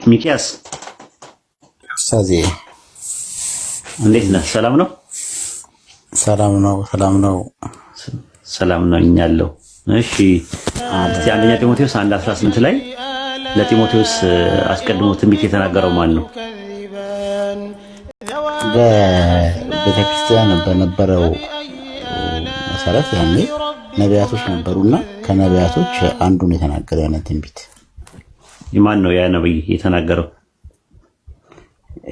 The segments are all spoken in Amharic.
ሚኪያስ ሳዜ እንዴት ነህ? ሰላም ነው? ሰላም ነው እኛለሁ። እሺ እስቲ አንደኛ ጢሞቴዎስ 1:18 ላይ ለጢሞቴዎስ አስቀድሞ ትንቢት የተናገረው ማን ነው? በቤተክርስቲያን በነበረው መሰረት ያኔ ነቢያቶች ነበሩና ከነቢያቶች አንዱን የተናገረው ያንን ትንቢት ማን ነው? ያ ነብይ የተናገረው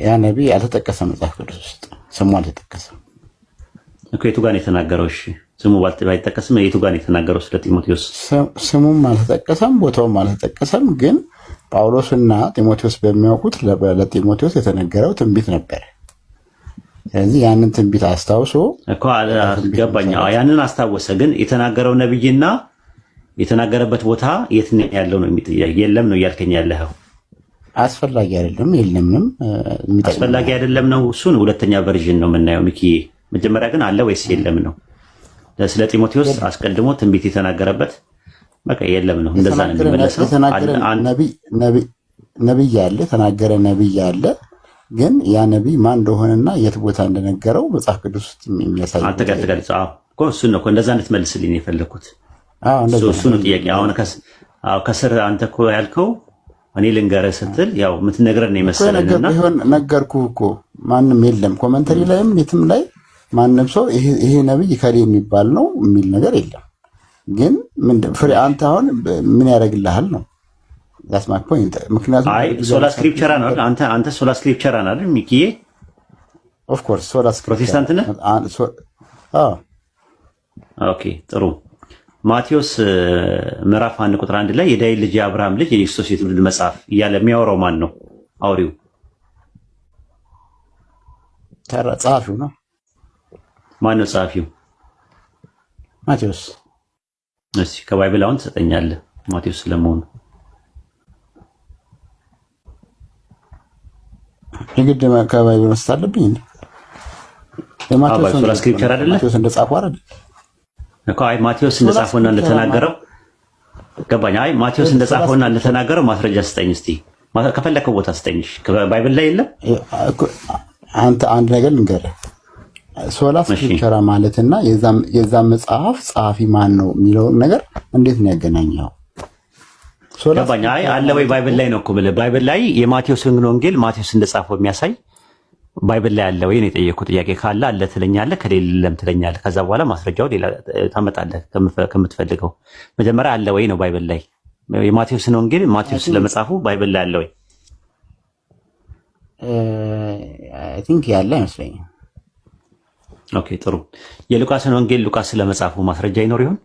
ያ ነብይ አልተጠቀሰም መጽሐፍ ቅዱስ ውስጥ ስሙ አልተጠቀሰም እኮ። የቱ ጋር ነው የተናገረው? እሺ ስሙ ባይጠቀስም የቱ ጋር ነው የተናገረው? ስለ ጢሞቴዎስ ስሙም አልተጠቀሰም፣ ቦታውም አልተጠቀሰም። ግን ጳውሎስና ጢሞቴዎስ በሚያውቁት ለጢሞቴዎስ የተነገረው ትንቢት ነበር። ስለዚህ ያንን ትንቢት አስታውሶ እኮ ገባኝ። ያንን አስታወሰ። ግን የተናገረው ነብይና የተናገረበት ቦታ የት ነው ያለው ነው የሚጠየቅ? የለም ነው እያልከኝ ያለኸው? አስፈላጊ አይደለም የለምንም አስፈላጊ አይደለም ነው። እሱን ሁለተኛ ቨርዥን ነው የምናየው ሚኪ። መጀመሪያ ግን አለ ወይስ የለም ነው? ስለ ጢሞቴዎስ አስቀድሞ ትንቢት የተናገረበት በቃ የለም ነው። እንደዛ ነው የሚመለሰው። ነብይ አለ፣ የተናገረ ነብይ አለ። ግን ያ ነብይ ማን እንደሆነና የት ቦታ እንደነገረው መጽሐፍ ቅዱስ ውስጥ የሚያሳይ አልተገልጸ እኮ። እሱን ነው እኮ እንደዛ እንድትመልስልኝ የፈለኩት። እሱ ነው ጥያቄ። አሁን ከስር አንተ እኮ ያልከው እኔ ልንገርህ ስትል ያው የምትነግረን ነው የመሰለኝና ነገርኩህ እኮ። ማንም የለም ኮመንተሪ ላይም የትም ላይ ማንም ሰው ይሄ ነብይ ከሌ የሚባል ነው የሚል ነገር የለም። ግን ፍሬ አንተ አሁን ምን ያደርግልሃል ነው that's my point። ምክንያቱም አይ ሶላ ስክሪፕቸራ ነው አንተ ሶላ ስክሪፕቸራ ነው አይደል ሚኪዬ? ኦፍ ኮርስ ሶላ ፕሮቴስታንት ነህ? ኦኬ ጥሩ። ማቴዎስ ምዕራፍ 1 ቁጥር 1 ላይ የዳዊት ልጅ የአብርሃም ልጅ የክርስቶስ የትውልድ መጽሐፍ እያለ የሚያወራው ማን ነው? አውሪው ጸሐፊው ነው። ማን ነው ጸሐፊው? ማቴዎስ። እሺ ከባይብል አሁን ትሰጠኛለህ ማቴዎስ ስለመሆኑ? የግድ ከባይብል መስጠት አለብኝ? የማቴዎስ ሶላ ስክሪፕቸር አይደለ? ማቴዎስ እንደጻፈው አይደል እኮ። አይ ማቴዎስ እንደጻፈውና እንደተናገረው ገባኝ። አይ ማቴዎስ እንደጻፈውና እንደተናገረው ማስረጃ ስጠኝ እስቲ። ከፈለከው ቦታ ስጠኝ። ከባይብል ላይ የለም? አንተ አንድ ነገር ልንገርህ። ሶላ ስክሪፕቸራ ማለትና የዛ መጽሐፍ ጸሐፊ ማን ነው የሚለውን ነገር እንዴት ነው ያገናኘው? ገባኝ። አይ አለ ወይ ባይብል ላይ ነው እኮ ብለህ ባይብል ላይ የማቴዎስን ወንጌል ማቴዎስ እንደጻፈው የሚያሳይ ባይብል ላይ አለ ወይ ነው የጠየኩት ጥያቄ። ካለ አለ ትለኛለህ፣ ከሌለ የለም ትለኛለህ። ከዛ በኋላ ማስረጃው ሌላ ታመጣለህ ከምትፈልገው። መጀመሪያ አለ ወይ ነው ባይብል ላይ የማቴዎስን ወንጌል ማቴዎስ ስለመጻፉ ባይብል ላይ አለ ወይ? አይ ቲንክ ያለ አይመስለኝም። ኦኬ ጥሩ። የሉቃስን ወንጌል ሉቃስ ስለመጻፉ ማስረጃ ይኖር ይሆን?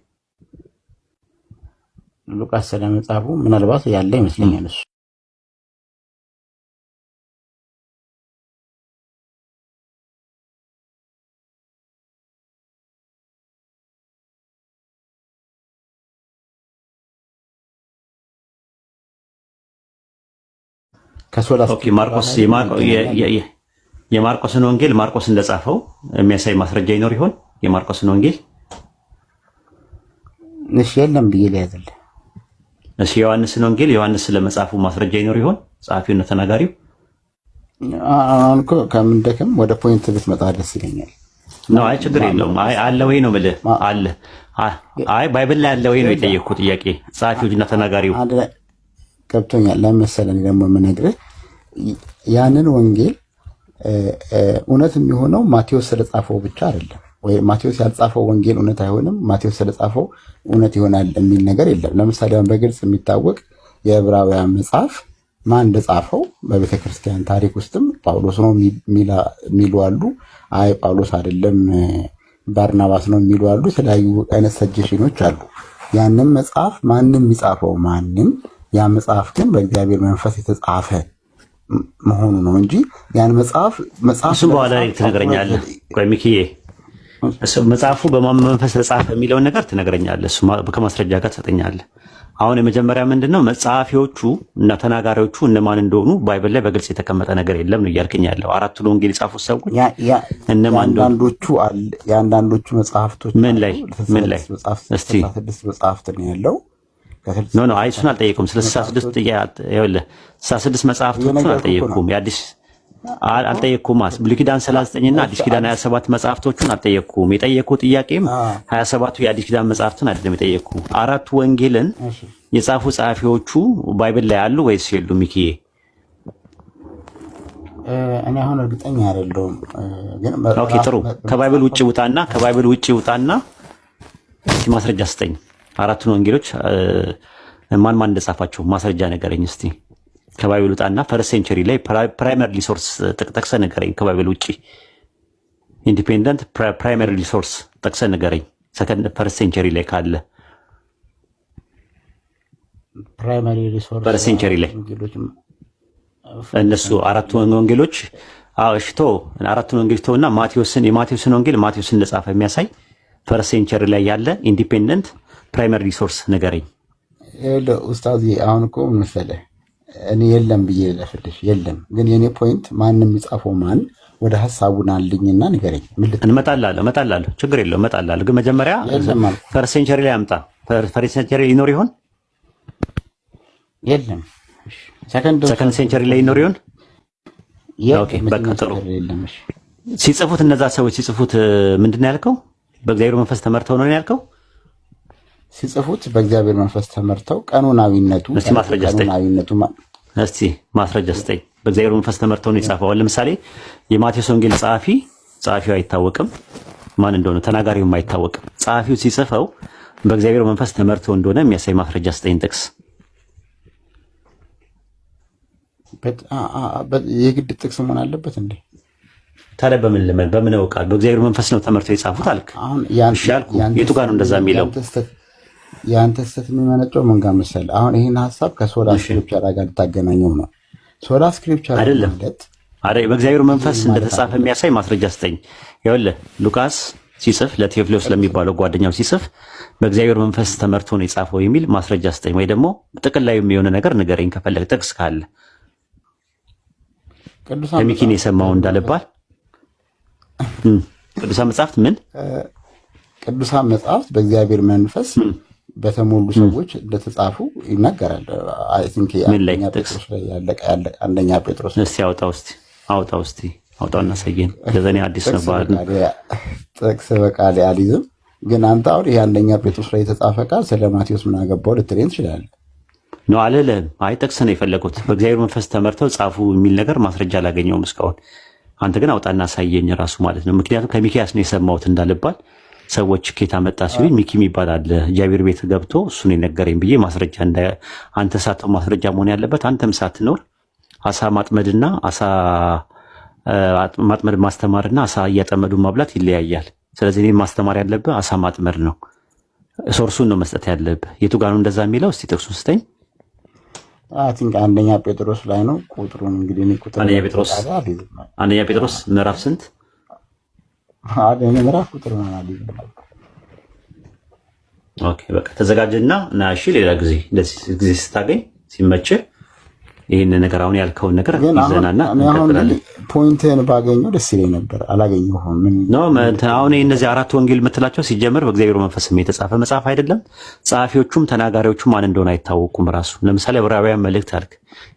ሉቃስ ስለመጻፉ ምናልባት ያለ ይመስለኛል እሱ። የማርቆስን ወንጌል ማርቆስ እንደጻፈው የሚያሳይ ማስረጃ ይኖር ይሆን? የማርቆስን ወንጌል እሺ የለም ብዬ ልያዝልህ። እሺ የዮሐንስን ወንጌል ዮሐንስ ስለመጻፉ ማስረጃ ይኖር ይሆን? ጸሐፊውና ተናጋሪው አሁን እኮ ከምንደክም ወደ ፖይንት ብትመጣ ደስ ይለኛል። ነው አይ ችግር የለውም። አይ አለ ወይ ነው የምልህ። አለ አይ ባይብል ላይ አለ ወይ ነው የጠየቅኩት ጥያቄ። ጸሐፊውና ተናጋሪው ገብቶኛል። ለመሰለኝ ደግሞ የምነግርህ ያንን ወንጌል እውነት የሚሆነው ማቴዎስ ስለጻፈው ብቻ አይደለም፣ ወይ ማቴዎስ ያልጻፈው ወንጌል እውነት አይሆንም፣ ማቴዎስ ስለጻፈው እውነት ይሆናል የሚል ነገር የለም። ለምሳሌ አሁን በግልጽ የሚታወቅ የዕብራውያን መጽሐፍ ማን እንደጻፈው በቤተ ክርስቲያን ታሪክ ውስጥም ጳውሎስ ነው የሚሉ አሉ። አይ ጳውሎስ አይደለም ባርናባስ ነው የሚሉ አሉ። የተለያዩ አይነት ሰጀሽኖች አሉ። ያንን መጽሐፍ ማንም የሚጻፈው ማንም ያ መጽሐፍ ግን በእግዚአብሔር መንፈስ የተጻፈ መሆኑ ነው እንጂ ያን መጽሐፍ እሱ በኋላ ትነግረኛለህ። ቆይ ሚኪዬ መጽሐፉ በማን መንፈስ ተጻፈ የሚለውን ነገር ትነግረኛለህ። እሱ ከማስረጃ ጋር ትሰጠኛለህ። አሁን የመጀመሪያ ምንድነው መጽሐፊዎቹ እና ተናጋሪዎቹ እነማን እንደሆኑ ባይብል ላይ በግልጽ የተቀመጠ ነገር የለም ነው እያልከኝ ያለው። አራቱን ወንጌል የጻፉት ሰዎች እነማን እንደሆኑ የአንዳንዶቹ መጽሐፍቶች ምን ላይ እስቲ 6 መጽሐፍት ነው ያለው። ኖ ኖ፣ አይ እሱን አልጠየኩም። ስለ 66 ይኸውልህ 66 መጽሐፍቶቹን አልጠየኩም። የአዲስ አልጠየኩም። ብሉይ ኪዳን 39 እና አዲስ ኪዳን 27 መጽሐፍቶቹን አልጠየኩም። የጠየቁ ጥያቄም 27ቱ የአዲስ ኪዳን መጽሐፍትን አይደለም የጠየቁ። አራቱ ወንጌልን የጻፉ ጸሐፊዎቹ ባይብል ላይ አሉ ወይስ የሉም? ሚኪዬ እኔ አሁን እርግጠኛ አይደለሁም፣ ግን ኦኬ ጥሩ። ከባይብል ውጪ ውጣና እስቲ ማስረጃ ስጠኝ። አራቱን ወንጌሎች ማን ማን እንደጻፋቸው ማስረጃ ነገረኝ እስቲ። ከባይብል ውጣና ፈርስት ሴንቸሪ ላይ ፕራይመሪ ሪሶርስ ጠቅሰህ ንገረኝ። ከባይብል ውጪ ኢንዲፔንደንት ፕራይመሪ ሪሶርስ ጠቅሰህ ንገረኝ። ሰከንድ ፈርስት ሴንቸሪ ላይ ካለ ፕራይመሪ ሪሶርስ ፈርስት ሴንቸሪ ላይ እነሱ አራቱ ወንጌሎች እሽቶ አራቱን ወንጌሎች ተውና የማቴዎስን ወንጌል ማቴዎስ እንደጻፈ የሚያሳይ ፈርስት ሴንቸሪ ላይ ያለ ኢንዲፔንደንት ፕራይመሪ ሪሶርስ ንገረኝ። ኡስታዝ አሁን እኮ ምን መሰለህ እኔ የለም ብዬ ለፍልሽ የለም፣ ግን የኔ ፖይንት ማንም የሚጻፈው ማን ወደ ሐሳቡን አልልኝና ንገረኝ። እመጣላለሁ፣ ችግር የለውም እመጣላለሁ። ግን መጀመሪያ ፈርስት ሴንቸሪ ላይ አምጣ። ፈርስት ሴንቸሪ ይኖር ይሆን? የለም። ሰከንድ ሴንቸሪ ላይ ይኖር ይሆን? ኦኬ በቃ ጥሩ። ሲጽፉት እነዛ ሰዎች ሲጽፉት ምንድን ነው ያልከው? በእግዚአብሔር መንፈስ ተመርተው ነው ያልከው? ሲጽፉት በእግዚአብሔር መንፈስ ተመርተው ቀኖናዊነቱ እስቲ ማስረጃ ስጠኝ። በእግዚአብሔር መንፈስ ተመርተው ነው የጻፈው። ለምሳሌ የማቴዎስ ወንጌል ጸሐፊው አይታወቅም፣ ማን እንደሆነ ተናጋሪውም አይታወቅም። ጸሐፊው ሲጽፈው በእግዚአብሔር መንፈስ ተመርተው እንደሆነ የሚያሳይ ማስረጃ ስጠኝ ጥቅስ። የግድ ጥቅስ መሆን አለበት እንዴ? ታዲያ በምን ያውቃል? በእግዚአብሔር መንፈስ ነው ተመርተው የጻፉት አልክ። አሁን የቱ ጋር ነው እንደዛ የሚለው? የአንተ ስህተት የሚመነጨው ምን ጋር መሰለህ? አሁን ይህን ሀሳብ ከሶላ ስክሪፕቸር ጋር ልታገናኘው ነው። ሶላ ስክሪፕቸር አይደለም በእግዚአብሔር መንፈስ እንደተጻፈ የሚያሳይ ማስረጃ ስጠኝ። ይኸውልህ ሉቃስ ሲጽፍ ለቴዎፍሎስ ለሚባለው ጓደኛው ሲጽፍ በእግዚአብሔር መንፈስ ተመርቶ ነው የጻፈው የሚል ማስረጃ ስጠኝ። ወይ ደግሞ ጥቅል ላይ የሚሆነ ነገር ንገረኝ ከፈለግ ጥቅስ ካለ። ከሚኪን የሰማው እንዳለባል ቅዱሳን መጽሐፍት ቅዱሳን መጽሐፍት በእግዚአብሔር መንፈስ በተሞሉ ሰዎች እንደተጻፉ ይናገራል። አይ ቲንክ አንደኛ ጴጥሮስ እስቲ አውጣው አውጣውና ሰየን ለዘኔ አዲስ ነው ባል ጥቅስ በቃል አሊዝም። ግን አንተ አሁን ይሄ አንደኛ ጴጥሮስ ላይ የተጻፈ ቃል ስለ ማቴዎስ ምን አገባው ልትለኝ ትችላለህ። ነው አልልህም። አይ ጥቅስ ነው የፈለኩት። በእግዚአብሔር መንፈስ ተመርተው ጻፉ የሚል ነገር ማስረጃ አላገኘውም እስካሁን። አንተ ግን አውጣና ሳየኝ ራሱ ማለት ነው። ምክንያቱም ከሚኪያስ ነው የሰማሁት እንዳልባል ሰዎች ኬታ መጣ ሲሉኝ ሚኪ የሚባል አለ እግዚአብሔር ቤት ገብቶ እሱን የነገረኝ ብዬ ማስረጃ አንተ ሳትው ማስረጃ መሆን ያለበት አንተም ሳትኖር አሳ ማጥመድና አሳ ማጥመድ ማስተማርና አሳ እያጠመዱ ማብላት ይለያያል። ስለዚህ እኔ ማስተማር ያለብህ አሳ ማጥመድ ነው። ሶርሱን ነው መስጠት ያለብህ። የቱ ጋር ነው እንደዛ የሚለው? እስቲ ጥቅሱን ስጠኝ። ቲንክ አንደኛ ጴጥሮስ ላይ ነው። ቁጥሩን እንግዲህ እኔ ቁጥሩ አንደኛ ጴጥሮስ ምዕራፍ ስንት? ምዕራፍ ቁጥር ነው አለ። ኦኬ በቃ ተዘጋጅና እና እሺ፣ ሌላ ጊዜ እንደዚህ ጊዜ ስታገኝ ሲመችህ ይሄን ነገር አሁን ያልከውን ነገር ይዘናና እንቀጥላለን። ፖይንትን ባገኘው ደስ ይለኝ ነበር፣ አላገኘሁም። ምን ነው አሁን እነዚህ አራት ወንጌል የምትላቸው ሲጀመር በእግዚአብሔር መንፈስም የተጻፈ መጽሐፍ አይደለም። ጸሐፊዎቹም ተናጋሪዎቹም ማን እንደሆነ አይታወቁም። ራሱ ለምሳሌ ዕብራውያን መልእክት አልክ።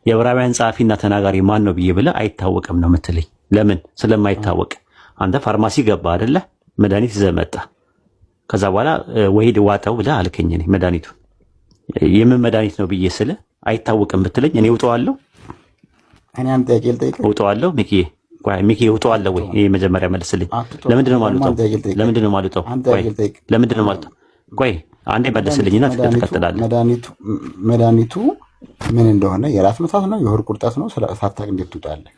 የዕብራውያን ጸሐፊና ተናጋሪ ማን ነው ብዬ ብለህ አይታወቅም ነው የምትለኝ። ለምን? ስለማይታወቅ። አንተ ፋርማሲ ገባ አይደለ? መድኃኒት ይዘህ መጣ። ከዛ በኋላ ወሂድ ዋጠው ብለህ አልከኝ። እኔ መድኃኒቱ የምን መድኃኒት ነው ብዬ ስለ አይታወቅም ብትለኝ እኔ እውጠዋለሁ። እኔ አንተ ጥያቄ ልጠይቅ እውጠዋለሁ። ሚኪ እውጠዋለሁ ወይ? ይሄ መጀመሪያ መልስልኝ። ለምንድን ነው የማልውጠው? ለምንድን ነው የማልውጠው? ቆይ አንዴ መልስልኝና ትቀጥላለህ። መድኃኒቱ ምን እንደሆነ የራስ ምታት ነው የሆድ ቁርጠት ነው ሳታውቅ እንዴት ትውጣለህ?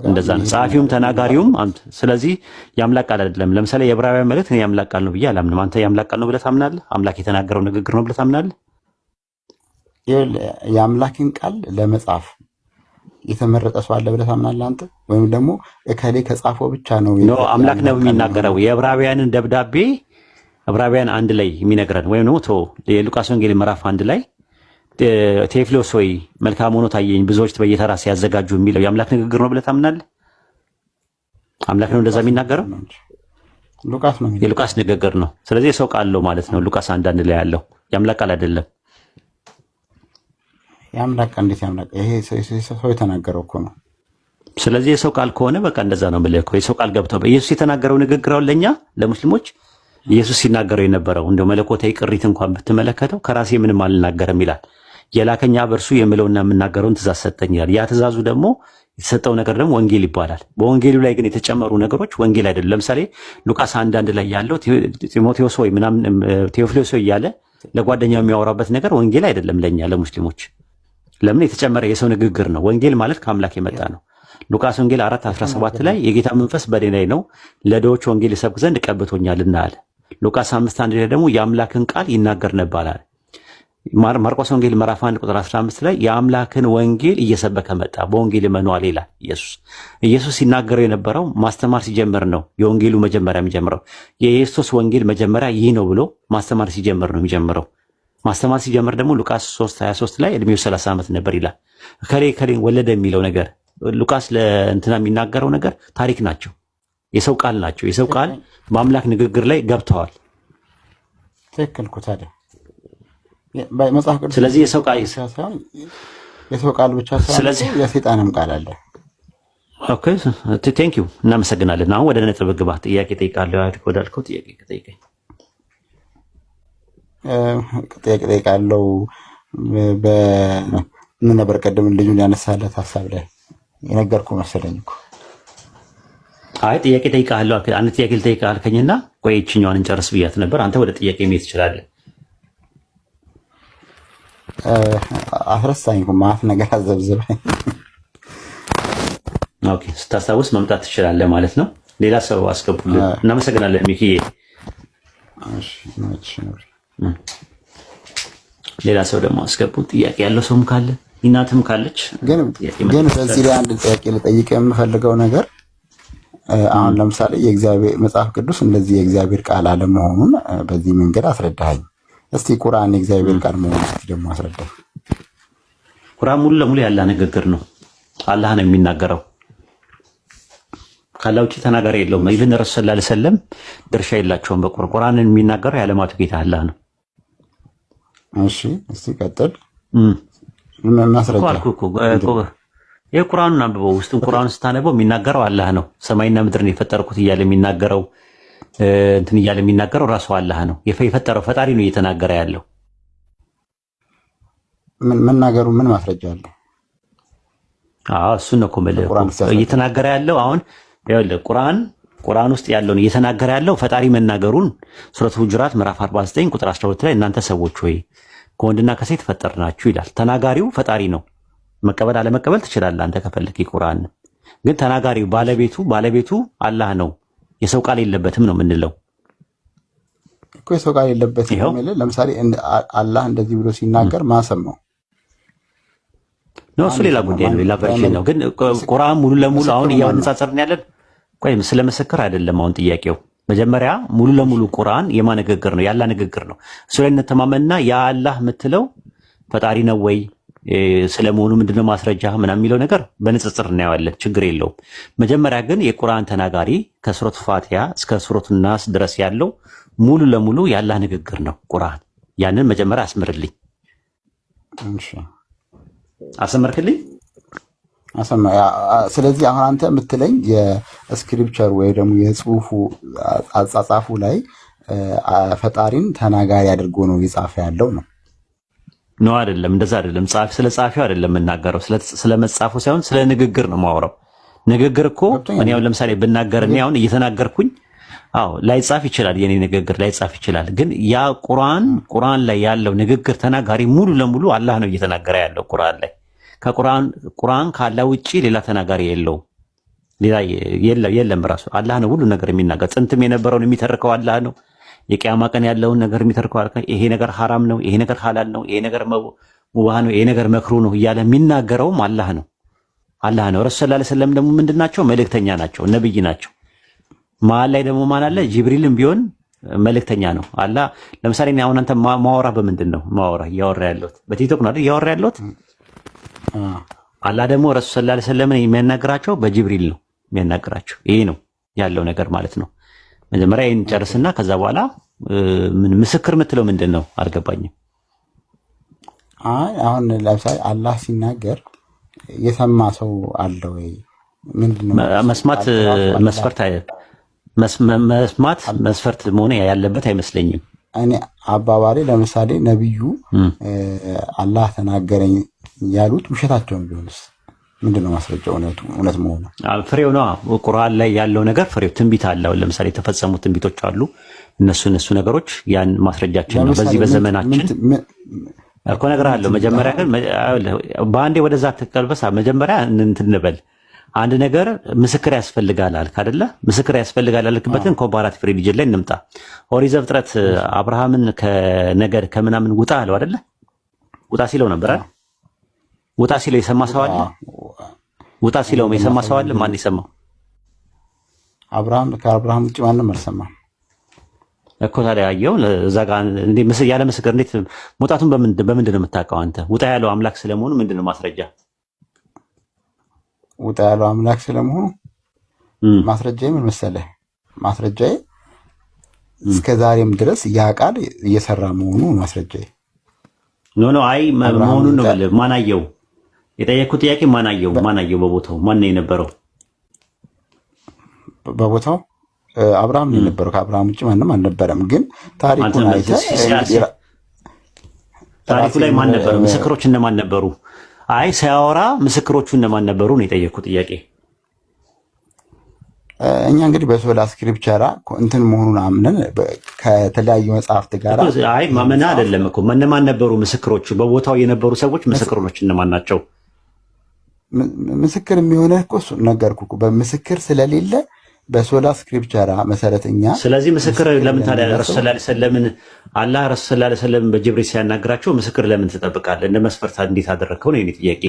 እንደዛ ነው ጸሐፊውም ተናጋሪውም አንተ። ስለዚህ የአምላክ ቃል አይደለም። ለምሳሌ የዕብራውያን መልእክት እኔ የአምላክ ቃል ነው ብዬ አላምንም። አንተ የአምላክ ቃል ነው ብለህ ታምናለህ? አምላክ የተናገረው ንግግር ነው ብለህ ታምናለህ? የአምላክን ቃል ለመጻፍ የተመረጠ ሰው አለ ብለህ ታምናለህ አንተ? ወይም ደግሞ እከሌ ከጻፈው ብቻ ነው አምላክ ነው የሚናገረው? የዕብራውያንን ደብዳቤ ዕብራውያን አንድ ላይ የሚነግረን ወይም ደግሞ የሉቃስ ወንጌል ምዕራፍ 1 ላይ ቴዎፍሎስ ሆይ መልካም ሆኖ ታየኝ ብዙዎች በየተራ ሲያዘጋጁ የሚለው የአምላክ ንግግር ነው ብለህ ታምናለህ? አምላክ ነው እንደዛ የሚናገረው? ሉቃስ ነው፣ የሉቃስ ንግግር ነው። ስለዚህ የሰው ቃል ነው ማለት ነው። ሉቃስ 1:1 ላይ ያለው የአምላክ ቃል አይደለም። የአምላክ ቃል እንዴት ያምላክ? ይሄ ሰው የተናገረው እኮ ነው። ስለዚህ የሰው ቃል ከሆነ በቃ እንደዛ ነው የምልህ እኮ የሰው ቃል ገብተው ኢየሱስ የተናገረው ንግግር አሁን ለእኛ ለሙስሊሞች ኢየሱስ ሲናገረው የነበረው እንደው መለኮታዊ ቅሪት እንኳን ብትመለከተው ከራሴ ምንም አልናገርም ይላል። የላከኝ አብ እርሱ የምለውና የምናገረውን ትእዛዝ ሰጠኝ ይላል። ያ ትእዛዙ ደግሞ የተሰጠው ነገር ደግሞ ወንጌል ይባላል። በወንጌሉ ላይ ግን የተጨመሩ ነገሮች ወንጌል አይደለም። ለምሳሌ ሉቃስ 1:1 ላይ ያለው ጢሞቴዎስ ወይ ምናምን ቴዎፍሎስ ወይ እያለ ለጓደኛው የሚያወራበት ነገር ወንጌል አይደለም ለኛ ለሙስሊሞች። ለምን? የተጨመረ የሰው ንግግር ነው። ወንጌል ማለት ከአምላክ የመጣ ነው። ሉቃስ ወንጌል 4:17 ላይ የጌታ መንፈስ በእኔ ላይ ነው ለድሆች ወንጌል ይሰብክ ዘንድ ቀብቶኛልና አለ። ሉቃስ 5:1 ላይ ደግሞ የአምላክን ቃል ይናገር ነበር አለ። ማርቆስ ወንጌል ምዕራፍ 1:15 ላይ የአምላክን ወንጌል እየሰበከ መጣ፣ በወንጌል እመኑ አለ ይላል። ኢየሱስ ሲናገረው የነበረው ማስተማር ሲጀምር ነው። የወንጌሉ መጀመሪያ የሚጀምረው የኢየሱስ ወንጌል መጀመሪያ ይህ ነው ብሎ ማስተማር ሲጀምር ነው የሚጀምረው። ማስተማር ሲጀምር ደግሞ ሉቃስ 3:23 ላይ እድሜው 30 ዓመት ነበር ይላል። ከሌን ወለደ የሚለው ነገር ሉቃስ ለእንትና የሚናገረው ነገር ታሪክ ናቸው፣ የሰው ቃል ናቸው። የሰው ቃል በአምላክ ንግግር ላይ ገብተዋል። ትክክል እኮ ታዲያ መጽሐፍ ቅዱስ። ስለዚህ የሰው ቃል ብቻ ሳይሆን የሰይጣንም ቃል አለ። ኦኬ ቴንክ ዩ እናመሰግናለን። አሁን ወደ ነጥብ ግባ። ጥያቄ ጠይቃለሁ። አይደል ወዳልከው ጥያቄ ጠይቀኝ። ጥያቄ ጠይቃለሁ። ምን ነበር ቀደም ልጁን ያነሳለት ሐሳብ ላይ የነገርኩ መሰለኝ እኮ። አይ ጥያቄ ጠይቃለሁ አልከኝ። አንተ ጥያቄ ልጠይቅህ አልከኝና ቆይ እቺኛዋን እንጨርስ ብያት ነበር። አንተ ወደ ጥያቄ መሄድ ትችላለህ። አፍረሳኝ እኮ ማፍ ነገር አዘብዝበኝ። ኦኬ ስታስታውስ መምጣት ትችላለህ ማለት ነው። ሌላ ሰው አስገቡልን። እናመሰግናለን ሚኪዬ። ሌላ ሰው ደግሞ አስገቡ። ጥያቄ ያለው ሰውም ካለ እናትም ካለች ግን በዚህ ላይ አንድ ጥያቄ ልጠይቅ የምፈልገው ነገር አሁን ለምሳሌ የእግዚአብሔር መጽሐፍ ቅዱስ እንደዚህ የእግዚአብሔር ቃል አለመሆኑን በዚህ መንገድ አስረዳኸኝ። እስቲ ቁርአን የእግዚአብሔር ቃል መሆኑን እስቲ ደግሞ አስረዳኝ። ቁርአን ሙሉ ለሙሉ ያለ ንግግር ነው። አላህ ነው የሚናገረው። ካላ ውጪ ተናጋሪ የለውም። ኢብን ረሱል ሰለላሁ ዐለይሂ ወሰለም ድርሻ የላቸውም በቁርአንን የሚናገረው የዓለማቱ ጌታ አላህ ነው። እሺ እስቲ ቀጥል። ምን ማስረጃ የቁርአኑን አንብበው። ውስጡን ቁርአኑን ስታነበው የሚናገረው አላህ ነው። ሰማይና ምድርን የፈጠርኩት እያለ የሚናገረው እንትን እያለ የሚናገረው ራሱ አላህ ነው። የፈጠረው ፈጣሪ ነው እየተናገረ ያለው። ምን መናገሩ ምን ማስረጃ አለ? እሱን ነው እኮ እየተናገረ ያለው። አሁን ይኸውልህ ቁርአን ውስጥ ያለውን እየተናገረ ያለው ፈጣሪ መናገሩን ሱረቱ ሁጁራት ምዕራፍ 49 ቁጥር 12 ላይ እናንተ ሰዎች ሆይ ከወንድና ከሴት ፈጠርናችሁ ይላል። ተናጋሪው ፈጣሪ ነው። መቀበል አለመቀበል ትችላለህ አንተ ከፈለክ። ቁርአን ግን ተናጋሪው ባለቤቱ አላህ ነው። የሰው ቃል የለበትም ነው የምንለው እኮ። የሰው ቃል የለበትም ነው። ለምሳሌ አላህ እንደዚህ ብሎ ሲናገር ማሰማው ነው። እሱ ሌላ ጉዳይ ነው፣ ሌላ ቨርዥን ነው። ግን ቁርአን ሙሉ ለሙሉ አሁን እያነጻጸርን ያለን ቆይም ስለመሰከር አይደለም። አሁን ጥያቄው መጀመሪያ ሙሉ ለሙሉ ቁርአን የማን ንግግር ነው? ያላህ ንግግር ነው። እሱ ላይ እንተማመንና ያ አላህ የምትለው ፈጣሪ ነው ወይ ስለመሆኑ ምንድነው ማስረጃ ምናምን የሚለው ነገር በንጽጽር እናየዋለን። ችግር የለውም። መጀመሪያ ግን የቁርአን ተናጋሪ ከሱረቱ ፋቲሃ እስከ ሱረቱ ናስ ድረስ ያለው ሙሉ ለሙሉ ያላህ ንግግር ነው ቁርአን። ያንን መጀመሪያ አስምርልኝ። እሺ አስመርክልኝ። ስለዚህ አሁን አንተ የምትለኝ የስክሪፕቸር ወይ ደግሞ የጽሁፉ አጻጻፉ ላይ ፈጣሪን ተናጋሪ አድርጎ ነው የጻፈ ያለው ነው? ነው አይደለም? እንደዛ አይደለም። ስለ ጻፊው አይደለም የምናገረው፣ ስለ መጻፉ ሳይሆን ስለ ንግግር ነው የማወራው። ንግግር እኮ እኔ አሁን ለምሳሌ ብናገር እኔ አሁን እየተናገርኩኝ ላይጻፍ ይችላል፣ የኔ ንግግር ላይጻፍ ይችላል። ግን ያ ቁርአን ላይ ያለው ንግግር ተናጋሪ ሙሉ ለሙሉ አላህ ነው እየተናገረ ያለው ቁርአን ላይ። ቁርአን ካላህ ውጪ ሌላ ተናጋሪ የለውም። ሌላ የለም። ራሱ አላህ ነው ሁሉ ነገር የሚናገር። ጥንትም የነበረውን የሚተርከው አላህ ነው። የቂያማ ቀን ያለውን ነገር የሚተርከው አላህ። ይሄ ነገር ሐራም ነው፣ ይሄ ነገር ሐላል ነው፣ ይሄ ነገር ሙባህ ነው፣ ይሄ ነገር መክሩ ነው እያለ የሚናገረውም አላህ ነው። ረሱል ሰለላሁ ዐለይሂ ወሰለም ደግሞ ምንድናቸው? መልእክተኛ ናቸው፣ ነብይ ናቸው። መሀል ላይ ደግሞ ማን አለ? ጅብሪልም ቢሆን መልእክተኛ ነው። አላህ ለምሳሌ እኔ አሁን አንተ ማወራ በምንድን ነው እያወራ ያለሁት? በቲክቶክ ነው አይደል እያወራ ያለሁት? አላህ ደግሞ ረሱል ሰለላሁ ዐለይሂ ወሰለም የሚያናግራቸው በጅብሪል ነው የሚያናግራቸው። ይሄ ነው ያለው ነገር ማለት ነው። መጀመሪያ ይሄን ጨርስና ከዛ በኋላ ምን ምስክር የምትለው ምንድን ነው? አልገባኝም። አሁን ለምሳሌ አላህ ሲናገር የሰማ ሰው አለ ወይ? ምንድነው መስማት መስፈርት መሆን ያለበት አይመስለኝም። እኔ አባባሌ ለምሳሌ ነብዩ አላህ ተናገረኝ ያሉት ውሸታቸውን ቢሆንስ ምንድነው ማስረጃው? እውነት መሆኑ ፍሬው ነው። ቁርአን ላይ ያለው ነገር ፍሬው ትንቢት አለው። ለምሳሌ የተፈጸሙ ትንቢቶች አሉ። እነሱ ነገሮች ያን ማስረጃችን ነው። በዚህ በዘመናችን እኮ ነገር አለው። መጀመሪያ ግን በአንዴ ወደዛ ተቀልበሳ መጀመሪያ እንትን እንበል። አንድ ነገር ምስክር ያስፈልጋል አልክ አይደለ? ምስክር ያስፈልጋል አልክበትን ኮምፓራቲቭ ሪሊጅን ላይ እንምጣ። ኦሪት ዘፍጥረት አብርሃምን ከነገድ ከምናምን ውጣ አለው አይደለ? ውጣ ሲለው ነበር አይደል? ውጣ ሲለው የሰማ ሰው አለ? ውጣ ሲለው የሰማ ሰው አለ? ማን የሰማው? ከአብርሃም ውጭ ማንም አልሰማም እኮ። ታዲያ ያየው እዛ ጋር እንዴ ያለ ምስክር እንዴት መውጣቱን በምንድን ነው የምታውቀው አንተ? ውጣ ያለው አምላክ ስለመሆኑ ምንድን ነው ማስረጃ? ውጣ ያለው አምላክ ስለመሆኑ ማስረጃዬ ምን መሰለህ? ማስረጃዬ እስከ ዛሬም ድረስ ያ ቃል እየሰራ መሆኑ ማስረጃዬ። ኖ አይ መሆኑን ነው ማለት ማን አየው? የጠየኩት ጥያቄ ማን አየው? በቦታው ማን ነው የነበረው? በቦታው አብርሃም ነው የነበረው። ከአብርሃም ውጭ ማንም አልነበረም። ግን ታሪኩን አይተህ ታሪኩ ላይ ማን ነበሩ? ምስክሮች እነማን ነበሩ? አይ ሲያወራ ምስክሮቹ እነማን ነበሩ ነው የጠየኩት ጥያቄ። እኛ እንግዲህ በሶላ ስክሪፕቸራ እንትን መሆኑን አምነን ከተለያዩ መጽሐፍት ጋር አይ ማመና አይደለም እኮ እነማን ነበሩ ምስክሮቹ? በቦታው የነበሩ ሰዎች ምስክሮች እነማን ናቸው? ምስክር የሚሆነህ እኮ ነገርኩህ እኮ በምስክር ስለሌለ በሶላ ስክሪፕቸራ መሰረት እኛ ስለዚህ ምስክር ለምን ታዲያ ረሱል ሰለላሁ ዐለይሂ ወሰለም አላህ ረሱል ሰለላሁ ዐለይሂ ወሰለም በጅብሪል ሲያናግራቸው ምስክር ለምን ትጠብቃለህ? እንደ መስፈርት እንዴት አደረግከው ነው የኔ ጥያቄ።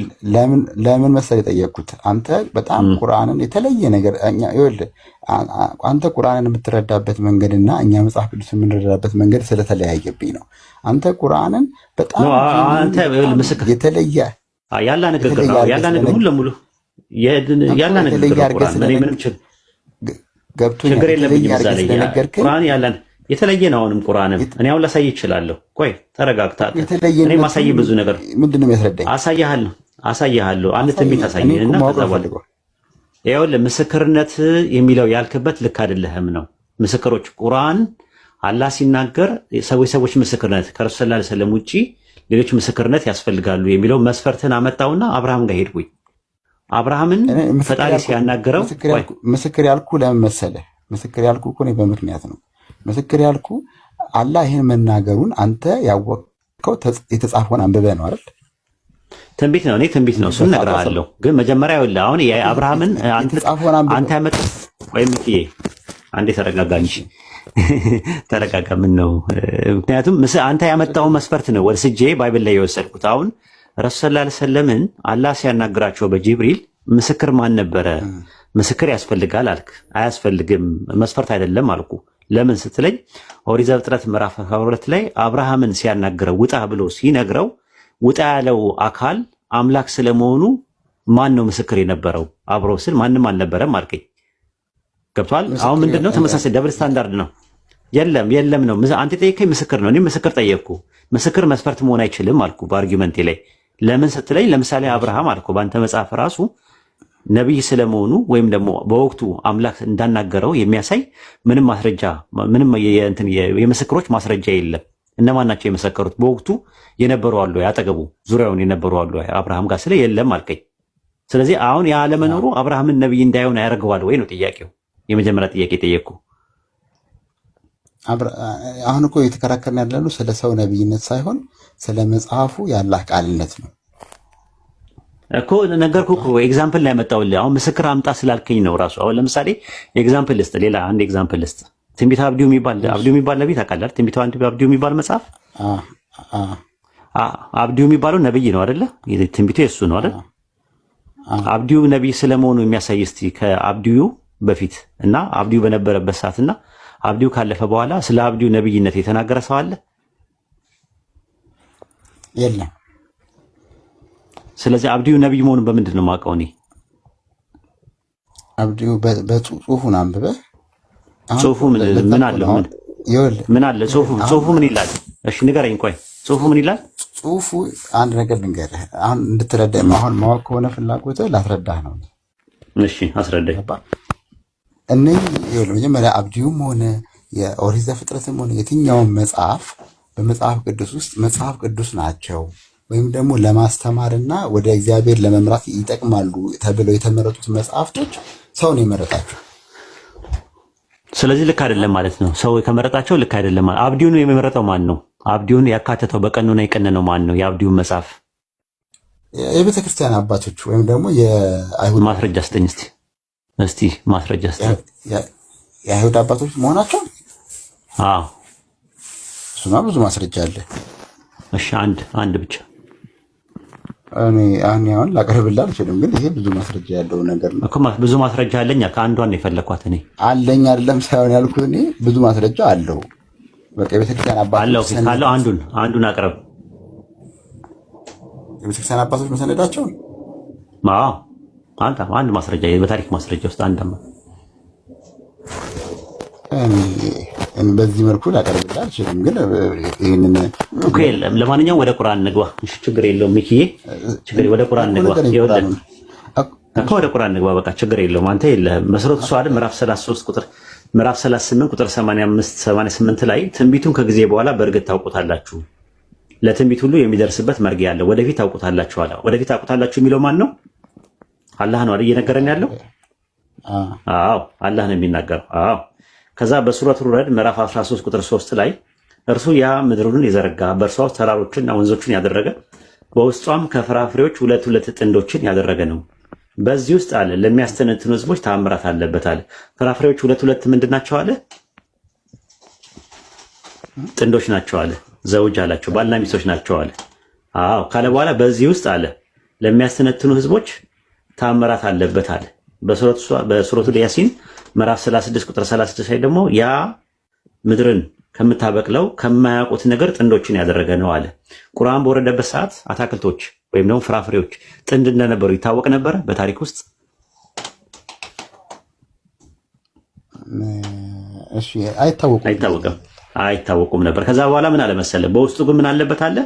ለምን መሰለህ የጠየቅኩት አንተ በጣም ቁርአንን የተለየ ነገር ይኸውልህ አንተ ቁርአንን የምትረዳበት መንገድና እኛ መጽሐፍ ቅዱስ የምንረዳበት መንገድ ስለተለያየብኝ ነው። አንተ ቁርአንን በጣም አንተ ምስክር የተለየ ያላ ንግግር ነው ያላ ንግግር ሙሉ ለሙሉ ያላ ንግግር ቁርአን እኔ ምንም ችግር የለብኝም። እዛ ላይ ቁርአን ያለን የተለየ ነው። አሁንም ቁርአንም እኔ አሁን ላሳይ እችላለሁ። ቆይ ተረጋግታ እኔ ማሳይ ብዙ ነገር ምንድነው የሚያስረዳኝ? አሳያለሁ አንድ ትንቢት አሳየንና ተዛባለ ይኸውልህ ምስክርነት የሚለው ያልክበት ልክ አይደለህም ነው። ምስክሮች ቁርአን አላህ ሲናገር ሰዎች ምስክርነት ከረሱል ሰለላሁ ዐለይሂ ወሰለም ውጪ ሌሎች ምስክርነት ያስፈልጋሉ የሚለው መስፈርትን አመጣውና አብርሃም ጋር ሄድኩኝ። አብርሃምን ፈጣሪ ሲያናገረው ምስክር ያልኩ ለምን መሰለህ? ምስክር ያልኩ እኮ እኔ በምክንያት ነው። ምስክር ያልኩ አላህ ይህን መናገሩን አንተ ያወቅከው የተጻፈውን አንብበህ ነው አይደል? ትንቢት ነው። እኔ ትንቢት ነው እሱን እነግርሃለሁ። ግን መጀመሪያ ይኸውልህ አሁን የአብርሃምን አንተ ያመጣ ወይም አንዴ ተረጋጋኝ። ተረጋጋ። ምን ነው ምክንያቱም አንተ ያመጣው መስፈርት ነው ወስጄ ባይብል ላይ የወሰድኩት። አሁን ረሱል ሰለላሁ ዐለይሂ ወሰለምን አላህ ሲያናግራቸው በጅብሪል ምስክር ማን ነበረ? ምስክር ያስፈልጋል አልክ። አያስፈልግም መስፈርት አይደለም አልኩ። ለምን ስትለኝ ኦሪት ዘፍጥረት ምዕራፍ 12 ላይ አብርሃምን ሲያናግረው ውጣ ብሎ ሲነግረው ውጣ ያለው አካል አምላክ ስለመሆኑ ማን ነው ምስክር የነበረው? አብሮ ስል ማንም አልነበረም አልከኝ። ገብቷል? አሁን ምንድነው ተመሳሳይ ደብል ስታንዳርድ ነው። የለም ነው አንተ ጠየቀኝ ምስክር ነው። እኔ ምስክር ጠየቅኩ። ምስክር መስፈርት መሆን አይችልም አልኩ በአርጊመንቴ ላይ። ለምን ስትለኝ ለምሳሌ አብርሃም አልኩ በአንተ መጽሐፍ ራሱ ነቢይ ስለመሆኑ ወይም ደግሞ በወቅቱ አምላክ እንዳናገረው የሚያሳይ ምንም ማስረጃ ምንም የምስክሮች ማስረጃ የለም። እነማን ናቸው የመሰከሩት? በወቅቱ የነበሩ አሉ፣ ያጠገቡ ዙሪያውን የነበሩ አሉ አብርሃም ጋር ስለ የለም አልከኝ። ስለዚህ አሁን ያለመኖሩ አብርሃምን ነቢይ እንዳይሆን ያደርገዋል ወይ ነው ጥያቄው። የመጀመሪያ ጥያቄ ጠየቅኩ። አሁን እኮ የተከራከርን ያለነው ስለ ሰው ነቢይነት ሳይሆን ስለ መጽሐፉ ያላህ ቃልነት ነው እኮ ነገርኩህ እኮ ኤግዛምፕል ላይ መጣሁልህ። አሁን ምስክር አምጣ ስላልከኝ ነው ራሱ። አሁን ለምሳሌ ኤግዛምፕል ልስጥ፣ ሌላ አንድ ኤግዛምፕል ልስጥ። ትንቢት አብዲው የሚባል ነቢይ ታውቃለህ? ትንቢት አብዲው የሚባል መጽሐፍ አብዲው የሚባለው ነቢይ ነው አይደለ? ትንቢቱ የሱ ነው አይደል? አብዲው ነቢይ ስለመሆኑ የሚያሳይ እስቲ ከአብዲው በፊት እና አብዲው በነበረበት ሰዓትና አብዲው ካለፈ በኋላ ስለ አብዲው ነቢይነት የተናገረ ሰው አለ? የለም። ስለዚህ አብዲው ነቢይ መሆኑን በምንድን ነው የማውቀው እኔ? አብዲው በጽሁፉን አንብበህ ጽሁፉ ምን አለው? ምን አለ ጽሁፉ ምን ይላል? እሺ ንገረኝ። ቆይ ጽሁፉ ምን ይላል? ጽሁፉ አንድ ነገር ልንገርህ፣ አሁን እንድትረዳኝ፣ አሁን ማወቅ ከሆነ ፍላጎትህ ላስረዳህ ነው። እሺ አስረዳኝ። እነዚህ መጀመሪያ አብዲዩም ሆነ የኦሪት ዘፍጥረትም ሆነ የትኛውን መጽሐፍ በመጽሐፍ ቅዱስ ውስጥ መጽሐፍ ቅዱስ ናቸው ወይም ደግሞ ለማስተማርና ወደ እግዚአብሔር ለመምራት ይጠቅማሉ ተብለው የተመረጡት መጽሐፍቶች ሰው ነው የመረጣቸው። ስለዚህ ልክ አይደለም ማለት ነው። ሰው ከመረጣቸው ልክ አይደለም ማለት። አብዲውን የመረጠው ማን ነው? አብዲውን ያካተተው በቀኑና የቀነነው ማን ነው? የአብዲውን መጽሐፍ የቤተ ክርስቲያን አባቶች ወይም ደግሞ የአይሁድ ማስረጃ ስጠኝ እስቲ ማስረጃ ስጠኝ። የአይሁድ አባቶች መሆናቸው አዎ፣ እሱማ ብዙ ማስረጃ አለ። እሺ አንድ ብቻ አሁን ላቀርብልህ አልችልም፣ ግን ይሄ ብዙ ማስረጃ ያለው ነገር ነው እኮ። ብዙ ማስረጃ አለኝ። ከአንዷን የፈለኳት እኔ አለኝ አይደለም ሳይሆን ያልኩት እኔ ብዙ ማስረጃ አለው። በቃ የቤተክርስቲያን አባቶች ካለው አንዱን አቅርብ። የቤተክርስቲያን አባቶች መሰነዳቸው አዎ፣ አንድ ማስረጃ በታሪክ ማስረጃ ውስጥ አንደማ በዚህ መልኩ ላቀርብልህ አልችልም፣ ግን ይሄንን ኦኬ። ለማንኛውም ወደ ቁርአን እንግባ። እሺ ችግር የለውም ሚኪዬ፣ ወደ ቁርአን እንግባ። ወደ ቁርአን እንግባ። በቃ ችግር የለውም። አንተ የለህም መሰረቱ ሰው አይደል? ምዕራፍ 38 ቁጥር 88 ላይ ትንቢቱን ከጊዜ በኋላ በእርግጥ ታውቁታላችሁ፣ ለትንቢት ሁሉ የሚደርስበት መርጊያ አለ፣ ወደፊት ታውቁታላችሁ አለ። ወደፊት ታውቁታላችሁ የሚለው ማን ነው? አላህ ነው አይደል እየነገረን ያለው? አዎ አላህ ነው የሚናገረው። አዎ ከዛ በሱረቱ ረድ ምዕራፍ 13 ቁጥር 3 ላይ እርሱ ያ ምድሩን የዘረጋ በእርሷ ውስጥ ተራሮችንና ወንዞችን ያደረገ በውስጧም ከፍራፍሬዎች ሁለት ጥንዶችን ያደረገ ነው። በዚህ ውስጥ አለ ለሚያስተነትኑ ህዝቦች ተአምራት አለበት አለ። ፍራፍሬዎች ሁለት ምንድን ናቸው አለ? ጥንዶች ናቸው አለ። ዘውጅ አላቸው፣ ባልና ሚስቶች ናቸው አለ። አዎ ካለ በኋላ በዚህ ውስጥ አለ ለሚያስተነትኑ ህዝቦች ተአምራት አለበት አለ። በሱረቱ ያሲን ምዕራፍ 36 ቁጥር 36 ላይ ደግሞ ያ ምድርን ከምታበቅለው ከማያውቁት ነገር ጥንዶችን ያደረገ ነው አለ። ቁርአን በወረደበት ሰዓት አታክልቶች ወይም ደግሞ ፍራፍሬዎች ጥንድ እንደነበሩ ይታወቅ ነበረ በታሪክ ውስጥ? እሺ አይታወቁም ነበር። ከዛ በኋላ ምን አለ መሰለ፣ በውስጡ ግን ምን አለበት አለ?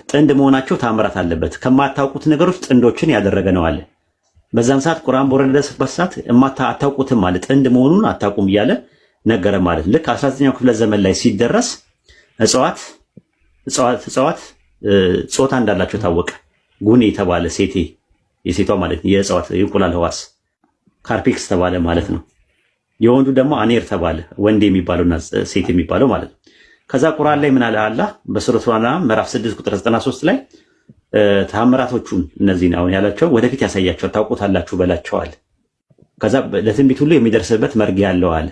ጥንድ መሆናቸው ታምራት አለበት። ከማታውቁት ነገሮች ጥንዶችን ያደረገ ነው አለ። በዛም ሰዓት ቁርአን በወረደበት ሰዓት አታውቁትም ማለት ጥንድ መሆኑን አታውቁም እያለ ነገረ ማለት። ልክ 19ኛው ክፍለ ዘመን ላይ ሲደረስ እጽዋት ጾታ እንዳላቸው ታወቀ። ጉኔ የተባለ የሴቷ ማለት የእጽዋት የእንቁላል ህዋስ ካርፒክስ ተባለ ማለት ነው። የወንዱ ደግሞ አኔር ተባለ፣ ወንድ የሚባለውና ሴት የሚባለው ማለት ነው። ከዛ ቁርአን ላይ ምን አለ አላህ በሱረቱ አናም ምዕራፍ 6 ቁጥር 93 ላይ ተአምራቶቹን እነዚህን አሁን ያላቸው ወደፊት ያሳያቸዋል፣ ታውቁታላችሁ በላቸዋል። ከዛ ለትንቢት ሁሉ የሚደርስበት መርጊያ አለው አለ።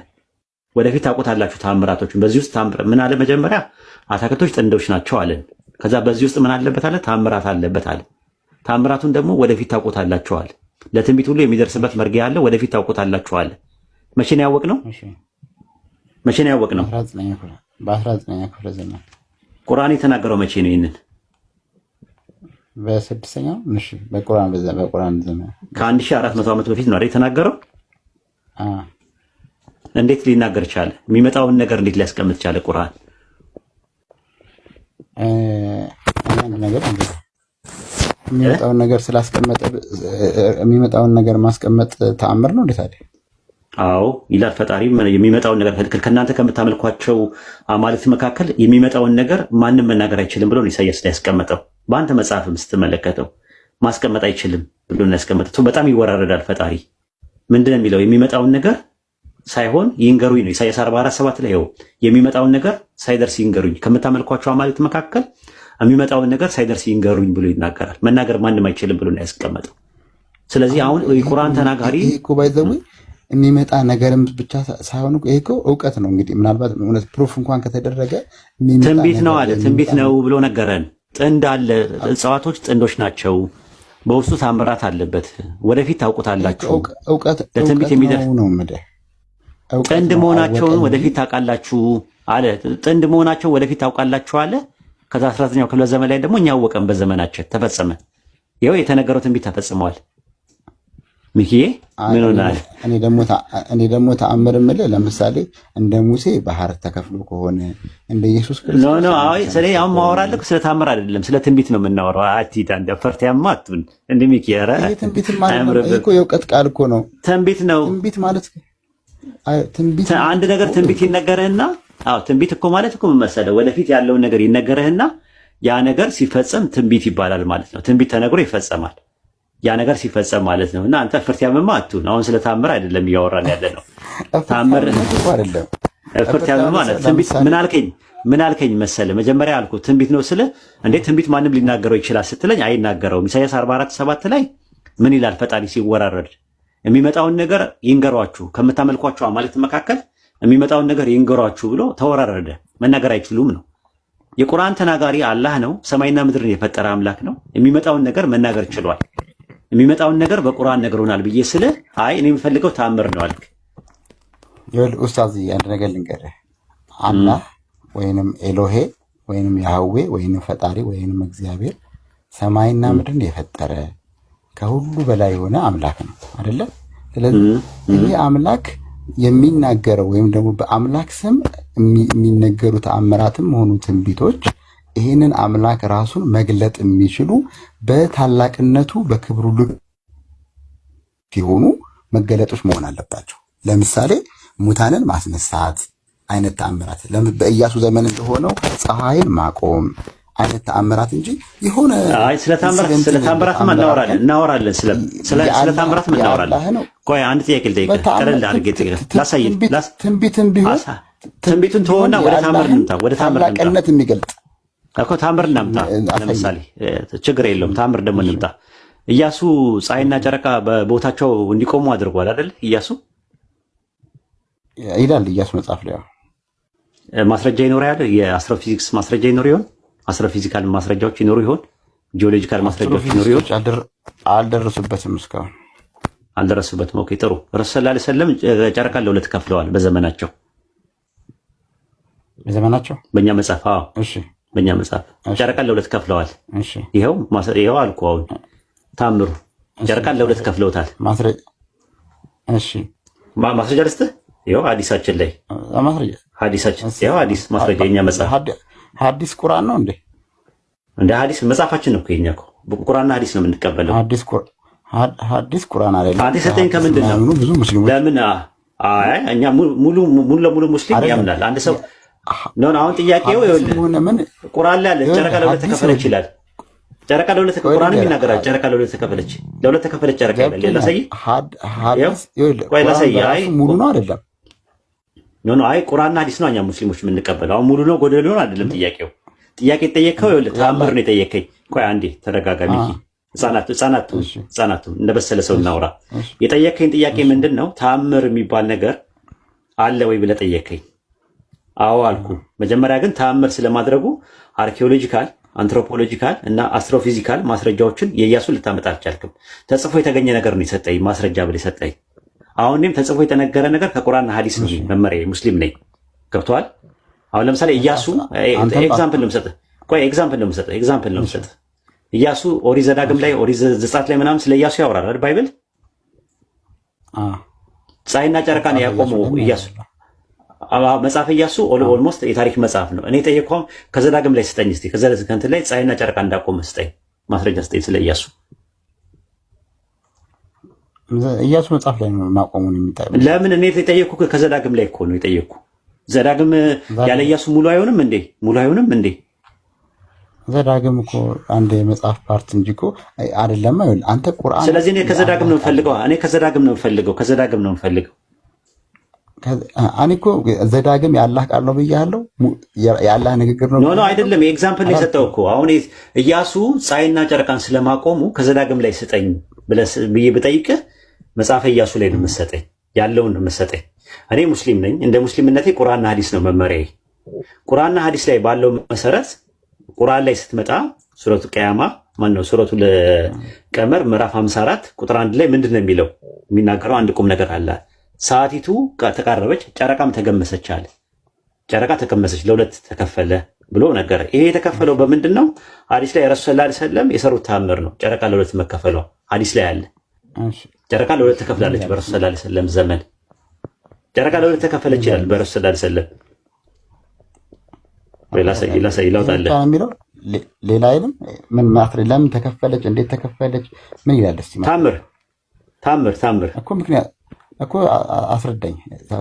ወደፊት ታውቁታላችሁ ተአምራቶቹን። በዚህ ውስጥ ምን አለ? መጀመሪያ አታክልቶች ጥንዶች ናቸው አለን። ከዛ በዚህ ውስጥ ምን አለበት አለ? ተአምራት አለበት አለ። ተአምራቱን ደግሞ ወደፊት ታውቁታላችሁ አለ። ለትንቢት ሁሉ የሚደርስበት መርጊያ አለ፣ ወደፊት ታውቁታላችሁ አለ። መቼ ነው ያወቅነው? በ19ኛው ክፍለ ዘመን ቁርአን የተናገረው መቼ ነው? ይሄንን በስድስተኛው በቁርአን ዘመን ከ1400 ዓመት በፊት ነው አይደል የተናገረው? እንዴት ሊናገር ቻለ? የሚመጣውን ነገር እንዴት ሊያስቀምጥ ቻለ ቁርአን? የሚመጣውን ነገር ስላስቀመጠ የሚመጣውን ነገር ማስቀመጥ ተአምር ነው እንዴት አይደል? አዎ ይላል ፈጣሪ። የሚመጣውን ነገር ከእናንተ ከምታመልኳቸው አማልክት መካከል የሚመጣውን ነገር ማንም መናገር አይችልም ብሎ ኢሳይያስ ላይ ያስቀመጠው። በአንተ መጽሐፍም ስትመለከተው ማስቀመጥ አይችልም ብሎ ነው ያስቀመጠው። በጣም ይወራረዳል ፈጣሪ። ምንድነው የሚለው? የሚመጣውን ነገር ሳይሆን ይንገሩኝ ነው። ኢሳይያስ 44:7 ላይ ይኸው የሚመጣውን ነገር ሳይደርስ ይንገሩኝ፣ ከምታመልኳቸው አማልክት መካከል የሚመጣውን ነገር ሳይደርስ ይንገሩኝ ብሎ ይናገራል። መናገር ማንም አይችልም ብሎ ነው ያስቀመጠው። ስለዚህ አሁን የቁርአን ተናጋሪ የሚመጣ ነገርም ብቻ ሳይሆን ይሄ እኮ እውቀት ነው። እንግዲህ ምናልባት እውነት ፕሩፍ እንኳን ከተደረገ ትንቢት ነው አለ። ትንቢት ነው ብሎ ነገረን። ጥንድ አለ፣ እጽዋቶች ጥንዶች ናቸው፣ በውስጡ ታምራት አለበት፣ ወደፊት ታውቁታላችሁ። ለትንቢት የሚደርስ ነው። ጥንድ መሆናቸውን ወደፊት ታውቃላችሁ አለ። ጥንድ መሆናቸውን ወደፊት ታውቃላችሁ አለ። ከዛ 19ኛው ክፍለ ዘመን ላይ ደግሞ እኛ አወቀን፣ በዘመናችን ተፈጸመ። ይኸው የተነገረው ትንቢት ተፈጽመዋል። ሚኪዬ ምን ሆናል? እኔ ደግሞ ተአምር የምልህ ለምሳሌ እንደ ሙሴ ባህር ተከፍሎ ከሆነ እንደ ኢየሱስ ክርስቶስ ኖ አይ ስለ ያም ማወራለሁ ስለ ተአምር አይደለም፣ ስለ ትንቢት ነው የምናወራው። አቲታ እንደ ፈርቲያማ አትሁን እንደ ሚኪ ኧረ ይሄ ትንቢት ማለት እኮ የእውቀት ቃል እኮ ነው። ትንቢት ነው። ትንቢት ማለት ትንቢት አንድ ነገር ትንቢት ይነገርህና፣ አዎ ትንቢት እኮ ማለት እኮ ምን መሰለህ፣ ወደፊት ያለውን ነገር ይነገርህና ያ ነገር ሲፈጸም ትንቢት ይባላል ማለት ነው። ትንቢት ተነግሮ ይፈጸማል ያ ነገር ሲፈጸም ማለት ነው። እና አንተ ፍርቲያምማ አትሁን። አሁን ስለ ታምር አይደለም እያወራን ያለ ነው። ታምር አይደለም ፍርቲያምማ ነው። ትንቢት ምን አልከኝ መሰለህ? መጀመሪያ አልኩ ትንቢት ነው ስለ እንዴ ትንቢት ማንም ሊናገረው ይችላል ስትለኝ አይናገረውም። ኢሳይያስ 44:7 ላይ ምን ይላል? ፈጣሪ ሲወራረድ የሚመጣውን ነገር ይንገሯችሁ፣ ከምታመልኳቸው አማልክት መካከል የሚመጣውን ነገር ይንገሯችሁ ብሎ ተወራረደ። መናገር አይችሉም ነው። የቁርአን ተናጋሪ አላህ ነው። ሰማይና ምድርን የፈጠረ አምላክ ነው። የሚመጣውን ነገር መናገር ችሏል። የሚመጣውን ነገር በቁርአን ነግሮናል ብዬ ስለ አይ እኔ የምፈልገው ተአምር ነው አልክ። ይኸውልህ ኡስታዝ አንድ ነገር ልንገርህ። አላህ ወይንም ኤሎሄ ወይንም ያህዌ ወይንም ፈጣሪ ወይንም እግዚአብሔር ሰማይና ምድርን የፈጠረ ከሁሉ በላይ የሆነ አምላክ ነው አይደለ? ስለዚህ ይህ አምላክ የሚናገረው ወይም ደግሞ በአምላክ ስም የሚነገሩ ተአምራትም ሆኑ ትንቢቶች ይህንን አምላክ ራሱን መግለጥ የሚችሉ በታላቅነቱ በክብሩ ልክ ሲሆኑ መገለጦች መሆን አለባቸው። ለምሳሌ ሙታንን ማስነሳት አይነት ተአምራት፣ በኢያሱ ዘመን እንደሆነው ፀሐይን ማቆም አይነት ተአምራት እንጂ የሆነ አይ ስለ ተአምራት እናወራለን። ስለ ተአምራት እናወራለን። ቆይ አንድ ጥያቄ ልጠይቅህ፣ ቀለል አድርጌ ላሳይህ። ትንቢትን ቢሆን ትንቢቱን ተወውና ወደ ተአምር እንምጣ። ወደ ተአምር ታላቅነት የሚገልጥ እኮ ተአምር እናምጣ። ለምሳሌ ችግር የለውም ተአምር ደግሞ እንምጣ። ኢያሱ ፀሐይና ጨረቃ በቦታቸው እንዲቆሙ አድርጓል አይደል? ኢያሱ ይላል ኢያሱ መጽሐፍ ላይ ማስረጃ ይኖራል። የአስትሮፊዚክስ ማስረጃ ይኖር ይሆን? አስትሮፊዚካል ማስረጃዎች ይኖሩ ይሆን? ጂኦሎጂካል ማስረጃዎች ይኖሩ ይሆን? አልደረሱበትም፣ እስካሁን አልደረሱበትም። ኦኬ ጥሩ። ረሱል ሰለላሁ ዐለይሂ ወሰለም ጨረቃን ለሁለት ከፍለዋል በዘመናቸው በእኛ መጽሐፍ። አዎ እሺ፣ በእኛ መጽሐፍ ጨረቃን ለሁለት ከፍለዋል። እሺ፣ ይኸው አልኩ። አሁን ታምሩ ጨረቃን ለሁለት ከፍለውታል። እሺ፣ ማስረጃ ልስጥህ። ይኸው ሐዲሳችን ላይ ሐዲሳችን ይኸው ሐዲስ ማስረጃ የኛ መጽሐፍ ሐዲስ ቁርአን ነው እንዴ? እንደ ሐዲስ መጽሐፋችን ነው እኮ የኛ እኮ ቁርአንና ሐዲስ ነው የምንቀበለው። ሐዲስ ቁርአን አይደለም። ሐዲስ ሰጠኝ ከምንድን ነው? ብዙ ሙስሊሞች ለምን አይ እኛ ሙሉ ለሙሉ ሙስሊም ያምናል። አንድ ሰው ነው። አሁን ጥያቄው ይኸውልህ ቁርአን ላይ አለ ጨረቃ ለሁለት ተከፈለች ይላል። ጨረቃ ለሁለት ቁርአንም ይናገራል። ጨረቃ ለሁለት ተከፈለች ጨረቃ ይላል። ላሳይ። አይ ሙሉ ነው አይደለም? ኖ አይ ቁርአንና ሐዲስ ነው እኛ ሙስሊሞች የምንቀበለው። አሁን ሙሉ ነው ጎደሎ ነው አይደለም ጥያቄው። ጥያቄ ጠየቀው ይኸውልህ ተአምር ነው የጠየቀኝ። ቆይ አንዴ ተረጋጋ ሚኪ። ህፃናቱ እንደበሰለ ሰው እናውራ። የጠየቀኝ ጥያቄ ምንድን ነው? ተአምር የሚባል ነገር አለ ወይ ብለህ ጠየቀኝ። አዎ አልኩ። መጀመሪያ ግን ተአምር ስለማድረጉ አርኪኦሎጂካል፣ አንትሮፖሎጂካል እና አስትሮፊዚካል ማስረጃዎችን የኢያሱን ልታመጣ አልቻልክም። ተጽፎ የተገኘ ነገር ነው የሰጠኝ ማስረጃ ብለህ ሰጠኝ። አሁን እኔም ተጽፎ የተነገረ ነገር ከቁርአንና ሐዲስ ነው መመሪያ ሙስሊም ነኝ። ገብቶሃል? አሁን ለምሳሌ ኢያሱ ኤግዛምፕል ነው የምሰጥህ። ቆይ ኤግዛምፕል ነው የምሰጥህ። ኢያሱ ኦሪት ዘዳግም ላይ ኦሪት ዘጸአት ላይ ምናምን ስለ ኢያሱ ያወራል አይደል ባይብል? ፀሐይና ጨረቃን ያቆመው ኢያሱ መጽሐፍ ኢያሱ ኦልሞስት የታሪክ መጽሐፍ ነው። እኔ ጠየቅኩህ ከዘዳግም ላይ ስጠኝ እስቲ ከዘዳግም ላይ ፀሐይና ጨረቃ እንዳቆመ ስጠኝ፣ ማስረጃ ስጠኝ ስለ ኢያሱ። ኢያሱ መጽሐፍ ላይ ነው ማቆሙን የሚጠይቀው። ለምን እኔ የጠየቅኩህ ከዘዳግም ላይ እኮ ነው የጠየቅኩህ። ዘዳግም ያለ ኢያሱ ሙሉ አይሆንም እንዴ? ዘዳግም እኮ አንድ የመጽሐፍ ፓርት እንጂ እኮ አይደለም። አንተ ቁርአን ስለዚህ እኔ ከዘዳግም ነው የምፈልገው። ከዘዳግም ነው የምፈልገው። እኔ እኮ ዘዳግም የአላህ ቃል ነው ብያለሁ። የአላህ ንግግር ነው። ኖ ኤግዛምፕል ነው የሰጠው እኮ። አሁን ኢያሱ ፀሐይና ጨረቃን ስለማቆሙ ከዘዳግም ላይ ስጠኝ ብዬ ብጠይቅህ መጽሐፈ ኢያሱ ላይ ነው የምትሰጠኝ፣ ያለውን ነው የምትሰጠኝ። እኔ ሙስሊም ነኝ። እንደ ሙስሊምነቴ ቁርአንና ሐዲስ ነው መመሪያዬ። ቁርአንና ሐዲስ ላይ ባለው መሰረት ቁርአን ላይ ስትመጣ ሱረቱ ቀያማ ሱረቱ ቀመር ምዕራፍ 54 ቁጥር 1 ላይ ምንድን ነው የሚለው? የሚናገረው አንድ ቁም ነገር አለ። ሰዓቲቱ ተቃረበች፣ ጨረቃም ተገመሰች አለ። ጨረቃ ተገመሰች፣ ለሁለት ተከፈለ ብሎ ነገረ። ይሄ የተከፈለው በምንድን ነው? ሐዲስ ላይ ረሱል ሰለላሁ ዐለይሂ ወሰለም የሰሩት ተአምር ነው። ጨረቃ ለሁለት መከፈሏ ሐዲስ ላይ አለ። ጨረቃ ለሁለት ተከፍላለች በረሱል ሰለላሁ ዐለይሂ ወሰለም ዘመን። ጨረቃ ለሁለት ተከፈለች ይላል በረሱል ሰለላሁ ዐለይሂ ወሰለም። የሚለው ሌላ አይልም። ምን ማትሪ ለምን ተከፈለች? እንዴት ተከፈለች? ምን ይላል? እስቲ ታምር እኮ ምክንያት እኮ አስረዳኝ።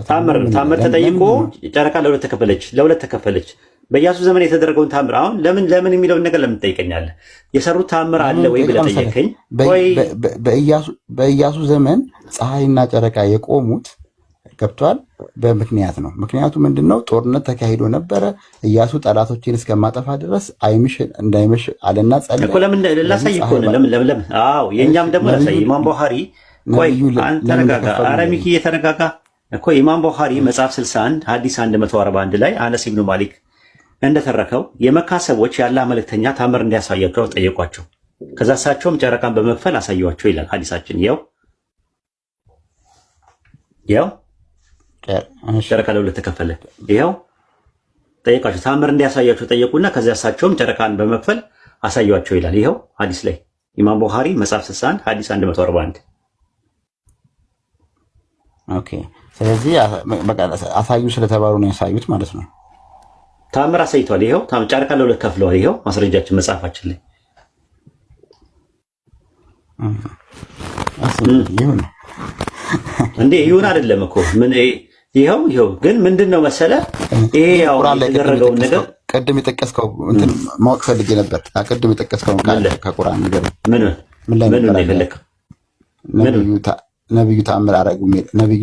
ታምር ተጠይቆ ጨረቃ ለሁለት ተከፈለች። በኢያሱ ዘመን የተደረገውን ታምር አሁን ለምን የሚለውን ነገር ለምን ትጠይቀኛለህ? የሰሩት ታምር አለ ወይ ብለህ ጠየቀኝ። በኢያሱ ዘመን ፀሐይና ጨረቃ የቆሙት ገብቷል በምክንያት ነው። ምክንያቱ ምንድነው? ጦርነት ተካሂዶ ነበረ። ኢያሱ ጠላቶችን እስከማጠፋ ድረስ እንዳይመሽ አለና ጸለየ እኮ። ለምን ላሳይ እኮ ነው። ለምን አዎ፣ የኛም ደግሞ ላሳይ። ኢማም ቡኻሪ ቆይ አንተ ተረጋጋ። አረሚኪ የተረጋጋ እኮ ኢማም ቡኻሪ መጽሐፍ 61 ሐዲስ 141 ላይ አነስ ኢብኑ ማሊክ እንደተረከው የመካ ሰዎች የአላህ መልእክተኛ ታምር እንዲያሳያቸው ጠየቋቸው። ከዛ እሳቸውም ጨረቃን በመክፈል አሳየዋቸው ይላል ሐዲሳችን። ያው ጨረቃ ለሁለት ተከፈለ። ይኸው ጠየቋቸው፣ ታምር እንዲያሳያቸው ጠየቁና ከዚያ እሳቸውም ጨረቃን በመክፈል አሳያቸው ይላል። ይኸው ሐዲስ ላይ ኢማም ቡኻሪ መጽሐፍ 61 ሐዲስ 141። ኦኬ። ስለዚህ አሳዩ ስለተባሉ ነው ያሳዩት ማለት ነው። ታምር አሳይቷል። ይኸው ጨረቃ ለሁለት ከፍለዋል። ይኸው ማስረጃችን መጽሐፋችን ላይ ይሁን እንዴ ይሁን አይደለም እኮ ምን ይኸው ግን ምንድነው መሰለ ይሄ ያው የተደረገው ነገር ቅድም የጠቀስከው እንትን ማወቅ ፈልጌ ነበር። ቅድም የጠቀስከው ከቁርአን ነገር ምን ላይ ነበር? ነብዩ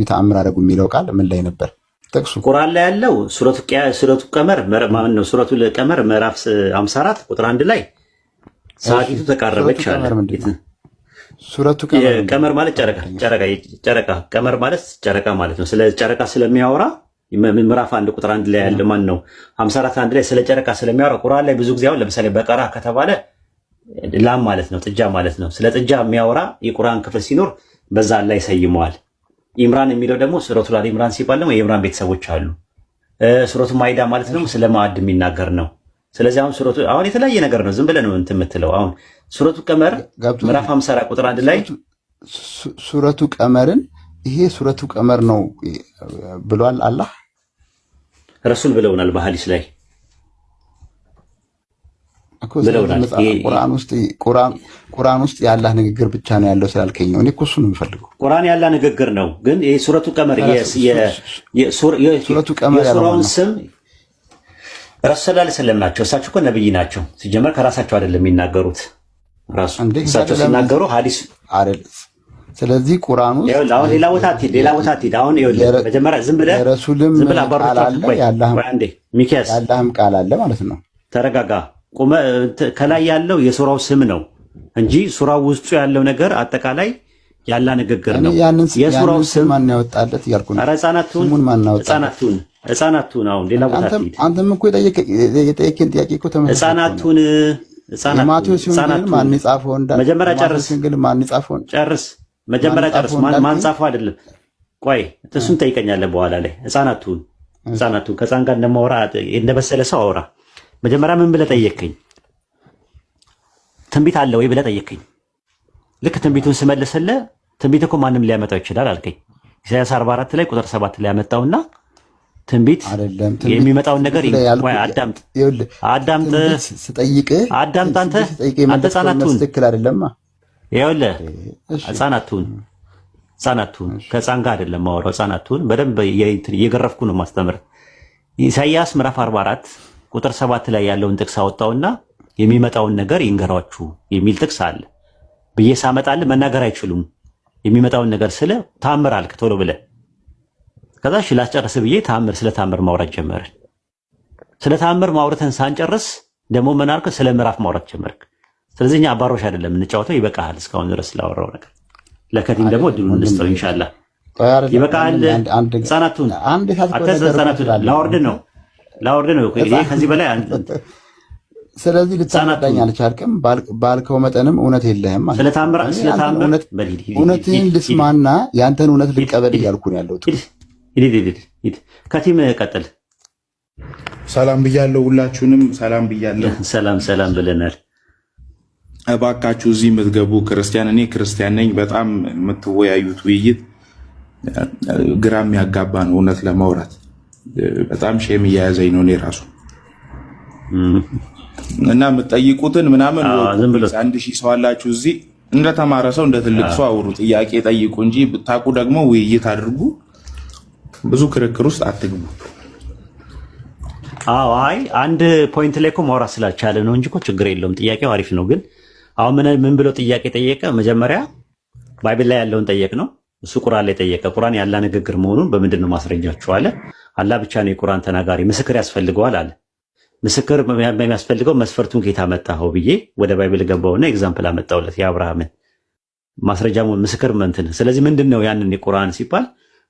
ተአምር አረጉ የሚለው ቃል ምን ላይ ነበር? ጥቅሱ ቁርአን ላይ ያለው ሱረቱ ቀመር ማን ነው? ሱረቱ ቀመር ምዕራፍ 54 ቁጥር 1 ላይ ሰዓቲቱ ተቃረበች አለ። ሱረቱ ቀመር ማለት ጨረቃ ቀመር ማለት ጨረቃ ማለት ነው። ስለ ጨረቃ ስለሚያወራ ምዕራፍ 1 ቁጥር 1 ላይ ያለ ማን ነው? 54 1 ላይ ስለ ጨረቃ ስለሚያወራ ቁርአን ላይ ብዙ ጊዜ አሁን ለምሳሌ በቀራ ከተባለ ላም ማለት ነው፣ ጥጃ ማለት ነው። ስለ ጥጃ የሚያወራ የቁርአን ክፍል ሲኖር በዛ ላይ ሰይመዋል። ኢምራን የሚለው ደግሞ ሱረቱ አል ኢምራን ሲባል ደግሞ የኢምራን ቤተሰቦች አሉ። ሱረቱ ማይዳ ማለት ደግሞ ስለ ማዕድ የሚናገር ነው። ስለዚህ አሁን የተለያየ ነገር ነው። ዝም ብለህ ነው እንትን የምትለው። አሁን ሱረቱ ቀመር ምዕራፍ 54 ቁጥር 1 ላይ ሱረቱ ቀመርን ይሄ ሱረቱ ቀመር ነው ብሏል አላህ። ረሱል ብለውናል በሐዲስ ላይ ብለውናል። ቁርአን ውስጥ የአላህ ንግግር ብቻ ነው ያለው ስላልከኝ ነው። እኔ እኮ እሱ ነው የምፈልገው። ቁርአን ያላህ ንግግር ነው፣ ግን ይሄ ሱረቱ ቀመር የሱራውን ስም ረሱል ሰለላሁ ዐለይሂ ወሰለም ናቸው። እሳቸው እኮ ነብይ ናቸው። ሲጀመር ከራሳቸው አይደለም የሚናገሩት። ራሱ እሳቸው ሲናገሩ ሐዲስ አይደል። ስለዚህ ቁርአን ውስጥ አሁን ሌላ ቦታ አትሂድ። አሁን መጀመሪያ ዝም ብለህ አባሮች ያላህም ቃል አለ ማለት ነው። ተረጋጋ። ከላይ ያለው የሱራው ስም ነው እንጂ ሱራው ውስጡ ያለው ነገር አጠቃላይ ያላ ንግግር ነው። የሱራው ስም ማን ያወጣለት እያልኩ ነው። ኧረ ህፃናቱን አሁን ሌላ ቦታ አትሂድ። አንተም እኮ የጠየቀኝ ጥያቄ እኮ ህፃናቱን ማቴዎስ ሲንግል ማን ጻፈው እንዳለ መጀመሪያ ጨርስ። ማን ጻፈው ጨርስ። መጀመሪያ ጨርስ። ማን ጻፈው አይደለም። ቆይ እሱን ጠይቀኛለህ በኋላ ላይ። ህፃናቱን ከህፃን ጋር እንደማወራ እንደበሰለ ሰው አውራ። መጀመሪያ ምን ብለህ ጠየቀኝ? ትንቢት አለ ወይ ብለህ ጠየቀኝ። ልክ ትንቢቱን ስመልስልህ ትንቢት እኮ ማንም ሊያመጣው ይችላል አልከኝ። ኢሳይያስ 44 ላይ ቁጥር 7 ላይ ያመጣውና ትንቢት የሚመጣውን ነገር አዳምጥ ስጠይቅህ አንተ ህፃናቱን ትክክል አይደለም። ይኸውልህ ህፃናቱን ከህፃን ጋር አይደለም ማወራው። ህፃናቱን በደንብ እየገረፍኩ ነው ማስተምር። ኢሳይያስ ምዕራፍ 44 ቁጥር 7 ላይ ያለውን ጥቅስ አወጣውና የሚመጣውን ነገር ይንገራችሁ የሚል ጥቅስ አለ ብዬ ሳመጣልህ መናገር አይችሉም። የሚመጣውን ነገር ስለ ታምር አልክ ቶሎ ብለህ። ከዛ እሺ ላስጨርስ ብዬ ስለ ታምር ማውራት ጀመርን። ስለ ታምር ማውራትን ሳንጨርስ ደግሞ ምን አልክ? ስለ ምዕራፍ ማውራት ጀመርክ። ስለዚህ እኛ አባሮሽ አይደለም እንጫወተው። ይበቃሃል እስካሁን ድረስ ስላወራው ነገር። ለከቲም ደግሞ እድሉን እንስጠው ኢንሻአላህ። ይበቃሃል። ህፃናቱን ላወርድ ነው ይሄ ከዚህ በላይ ስለዚህ ልታናዳኝ አልቻልክም። ባልከው መጠንም እውነት የለህም ማለት ስለ ታምር እውነትን ልስማና ያንተን እውነት ልቀበል እያልኩ ነው ያለሁት። ሂድ ከቲም ቀጥል። ሰላም ብያለሁ፣ ሁላችሁንም ሰላም ብያለሁ። ሰላም ብለናል። እባካችሁ እዚህ የምትገቡ ክርስቲያን፣ እኔ ክርስቲያን ነኝ። በጣም የምትወያዩት ውይይት ግራ የሚያጋባ ነው። እውነት ለማውራት በጣም ሼም እየያዘኝ ነው እኔ ራሱ እና የምትጠይቁትን ምናምን 1000 ሰው አላችሁ እዚህ። እንደተማረ ሰው እንደ ትልቅ ሰው አውሩ፣ ጥያቄ ጠይቁ እንጂ ብታውቁ ደግሞ ውይይት አድርጉ። ብዙ ክርክር ውስጥ አትግቡ። አይ አንድ ፖይንት ላይ እኮ ማውራት ስላልቻለ ነው እንጂ እኮ ችግር የለውም። ጥያቄው አሪፍ ነው። ግን አሁን ምን ብሎ ጥያቄ ጠየቀ? መጀመሪያ ባይብል ላይ ያለውን ጠየቅ ነው። እሱ ቁርአን ላይ ጠየቀ። ቁርአን ያላ ንግግር መሆኑን በምንድን ነው ማስረጃችሁ አለ። አላህ ብቻ ነው የቁርአን ተናጋሪ፣ ምስክር ያስፈልገዋል አለ። ምስክር የሚያስፈልገው መስፈርቱን ጌታ መጣኸው ብዬ ወደ ባይብል ገባውና ኤግዛምፕል አመጣውለት የአብርሃምን ማስረጃ ምስክር እንትን። ስለዚህ ምንድን ነው ያንን የቁርአን ሲባል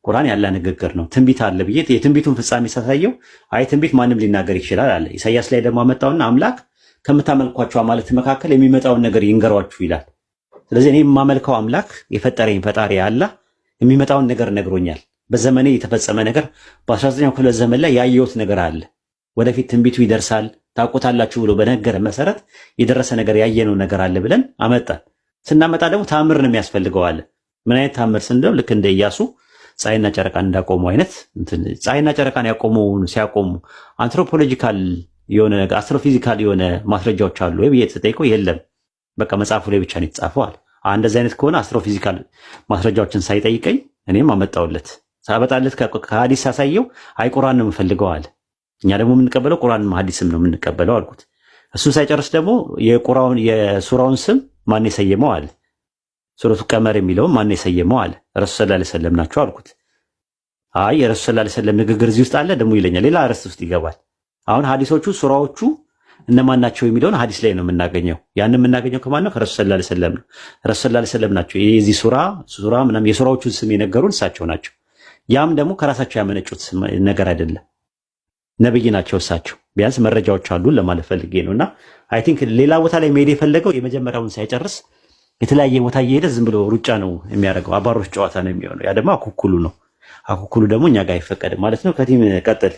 ቁርአን ያላ ንግግር ነው። ትንቢት አለ ብዬ የትንቢቱን ፍጻሜ ሳሳየው አይ ትንቢት ማንም ሊናገር ይችላል አለ። ኢሳይያስ ላይ ደግሞ አመጣውና አምላክ ከምታመልኳቸው ማለት መካከል የሚመጣውን ነገር ይንገሯችሁ ይላል። ስለዚህ እኔ የማመልከው አምላክ የፈጠረኝ ፈጣሪ አላህ የሚመጣውን ነገር ነግሮኛል። በዘመኔ የተፈጸመ ነገር በ19ኛው ክፍለ ዘመን ላይ ያየሁት ነገር አለ። ወደፊት ትንቢቱ ይደርሳል ታውቁታላችሁ ብሎ በነገረ መሰረት የደረሰ ነገር ያየነው ነገር አለ ብለን አመጣን። ስናመጣ ደግሞ ታምር ነው የሚያስፈልገው አለ። ምን አይነት ታምር ስንለው ልክ እንደ ኢያሱ ፀሐይና ጨረቃን እንዳቆሙ አይነት ፀሐይና ጨረቃን ሲያቆሙ አንትሮፖሎጂካል የሆነ ነገር አስትሮፊዚካል የሆነ ማስረጃዎች አሉ ወይ ብዬ ተጠይቀው የለም በቃ መጽሐፉ ላይ ብቻ ነው የተጻፈው አለ። እንደዚህ አይነት ከሆነ አስትሮፊዚካል ማስረጃዎችን ሳይጠይቀኝ እኔም አመጣውለት። ሳበጣለት ከሐዲስ ሳሳየው አይ ቁርአን ነው የምፈልገው አለ። እኛ ደግሞ የምንቀበለው ቁርአንም ሐዲስም ነው የምንቀበለው አልኩት። እሱን ሳይጨርስ ደግሞ የሱራውን ስም ማን የሰየመው አለ። ሱረቱ ቀመር የሚለውን ማን የሰየመው አለ። ረሱል ሰለላሁ ዐለይሂ ወሰለም ናቸው አልኩት። አይ የረሱል ሰለላሁ ዐለይሂ ወሰለም ንግግር እዚህ ውስጥ አለ ደግሞ ይለኛል። ሌላ አርዕስት ውስጥ ይገባል። አሁን ሐዲሶቹ ሱራዎቹ እነማን ናቸው የሚለውን ሐዲስ ላይ ነው የምናገኘው። ያን የምናገኘው ከማን ነው? ከረሱል ሰለላሁ ዐለይሂ ወሰለም ነው። ረሱል ሰለላሁ ዐለይሂ ወሰለም ናቸው የዚህ ሱራ ምናምን የሱራዎቹን ስም የነገሩን እሳቸው ናቸው። ያም ደግሞ ከራሳቸው ያመነጩት ነገር አይደለም። ነብይ ናቸው እሳቸው። ቢያንስ መረጃዎች አሉን ለማለት ፈልጌ ነውና አይ ቲንክ ሌላ ቦታ ላይ መሄድ የፈለገው የመጀመሪያውን ሳይጨርስ የተለያየ ቦታ እየሄደ ዝም ብሎ ሩጫ ነው የሚያደርገው። አባሮች ጨዋታ ነው የሚሆነው። ያ ደግሞ አኩኩሉ ነው። አኩኩሉ ደግሞ እኛ ጋር አይፈቀድም ማለት ነው። ከቲም ቀጥል